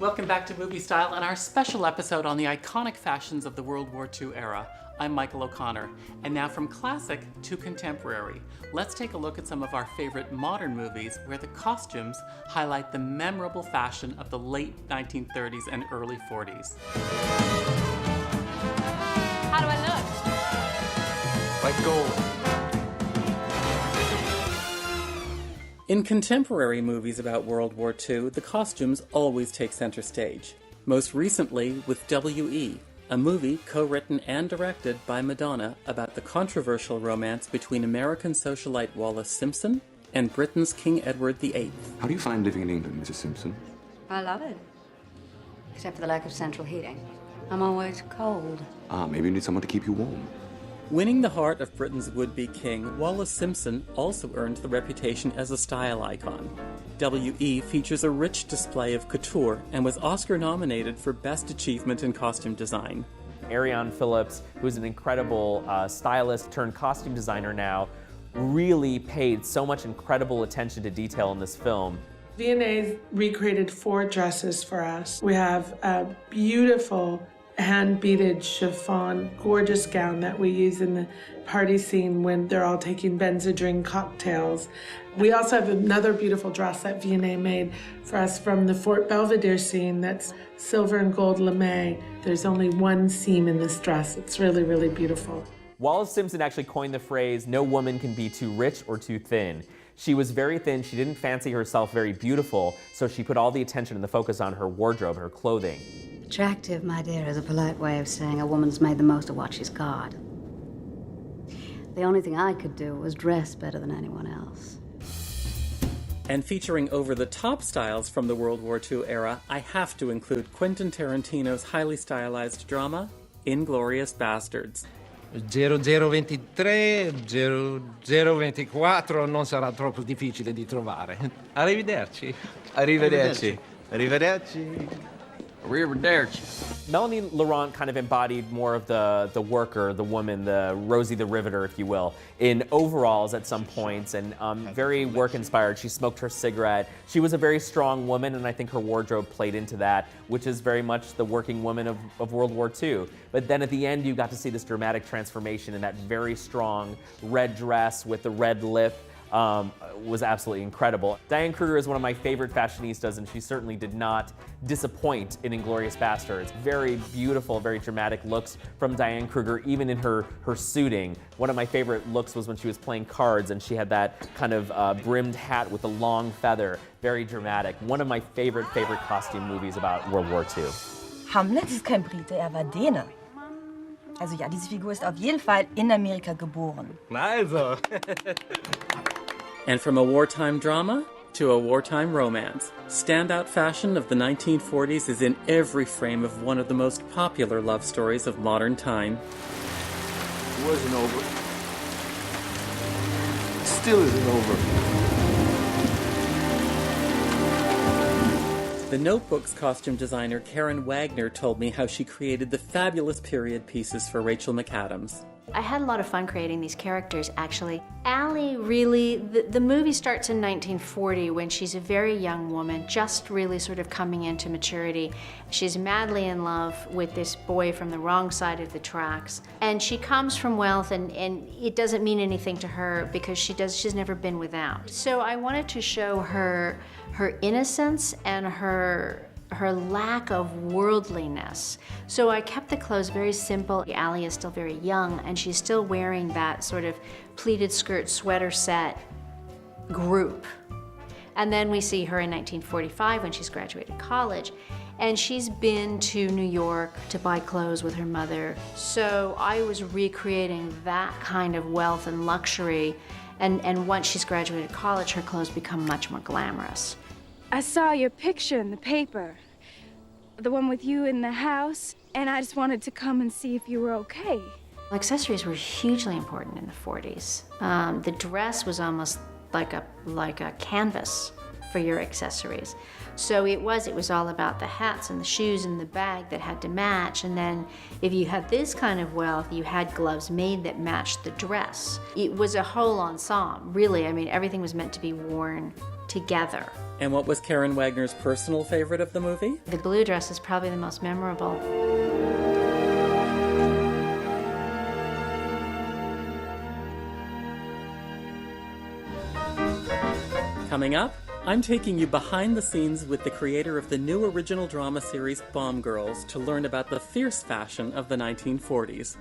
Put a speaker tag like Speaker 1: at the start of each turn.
Speaker 1: Welcome back to MovieStyle and our special episode on the iconic fashions of the World War II era. I'm Michael O'Connor, and now from classic to contemporary, let's take a look at some of our favorite modern movies where the costumes highlight the memorable fashion of the late 1930s and early 40s.
Speaker 2: How do I look?
Speaker 3: Like gold.
Speaker 1: In contemporary movies about World War II, the costumes always take center stage. Most recently with WWII, a movie co-written and directed by Madonna about the controversial romance between American socialite Wallace Simpson and Britain's King Edward VIII.
Speaker 3: How do you find living in England, Mrs. Simpson?
Speaker 4: I love it. Except for the lack of central heating. I'm always cold.
Speaker 3: Maybe you need someone to keep you warm.
Speaker 1: Winning the heart of Britain's would-be king, Wallace Simpson also earned the reputation as a style icon. WE features a rich display of couture and was Oscar-nominated for Best Achievement in Costume Design.
Speaker 5: Ariane Phillips, who's an incredible stylist turned costume designer now, really paid so much incredible attention to detail in this film.
Speaker 6: V&A recreated 4 dresses for us. We have a beautiful hand-beaded chiffon, gorgeous gown that we use in the party scene when they're all taking Benzedrine cocktails. We also have another beautiful dress that V&A made for us from the Fort Belvedere scene that's silver and gold lame. There's only one seam in this dress. It's really, really beautiful.
Speaker 5: Wallace Simpson actually coined the phrase, "No woman can be too rich or too thin." She was very thin, she didn't fancy herself very beautiful, so she put all the attention and the focus on her wardrobe, her clothing.
Speaker 4: Attractive, my dear, is a polite way of saying a woman's made the most of what she's got. The only thing I could do was dress better than anyone else.
Speaker 1: And featuring over-the-top styles from the World War II era, I have to include Quentin Tarantino's highly stylized drama, Inglourious Basterds.
Speaker 7: 0023, 0024 non sarà troppo difficile di trovare. Arrivederci.
Speaker 3: Arrivederci. Arrivederci.
Speaker 5: Melanie Laurent kind of embodied more of the worker, the woman, the Rosie the Riveter, if you will, in overalls at some points, and very work-inspired. She smoked her cigarette. She was a very strong woman, and I think her wardrobe played into that, which is very much the working woman of World War II. But then at the end, you got to see this dramatic transformation in that very strong red dress with the red lip. Was absolutely incredible. Diane Kruger is one of my favorite fashionistas, and she certainly did not disappoint in Inglourious Basterds. Very beautiful, very dramatic looks from Diane Kruger, even in her suiting. One of my favorite looks was when she was playing cards, and she had that kind of brimmed hat with a long feather. Very dramatic. One of my favorite costume movies about World War II.
Speaker 2: Hamlet ist kein Brite, war Däne. Also ja, diese Figur ist auf jeden Fall in Amerika geboren.
Speaker 7: Also.
Speaker 1: And from a wartime drama to a wartime romance, standout fashion of the 1940s is in every frame of one of the most popular love stories of modern time.
Speaker 3: It wasn't over. It still isn't over.
Speaker 1: The Notebook's costume designer Karen Wagner told me how she created the fabulous period pieces for Rachel McAdams.
Speaker 8: I had a lot of fun creating these characters, actually. Allie really, the movie starts in 1940 when she's a very young woman, just really sort of coming into maturity. She's madly in love with this boy from the wrong side of the tracks. And she comes from wealth, and it doesn't mean anything to her because she's never been without. So I wanted to show her innocence and her lack of worldliness. So I kept the clothes very simple. Allie is still very young, and she's still wearing that sort of pleated skirt sweater set group. And then we see her in 1945 when she's graduated college, and she's been to New York to buy clothes with her mother. So I was recreating that kind of wealth and luxury, and once she's graduated college, her clothes become much more glamorous.
Speaker 9: I saw your picture in the paper, the one with you in the house, and I just wanted to come and see if you were okay.
Speaker 8: Accessories were hugely important in the 40s. The dress was almost like a canvas for your accessories. So it was all about the hats and the shoes and the bag that had to match. And then if you had this kind of wealth, you had gloves made that matched the dress. It was a whole ensemble, really. I mean, everything was meant to be worn together.
Speaker 1: And what was Karen Wagner's personal favorite of the movie?
Speaker 8: The blue dress is probably the most memorable.
Speaker 1: Coming up, I'm taking you behind the scenes with the creator of the new original drama series Bomb Girls to learn about the fierce fashion of the 1940s.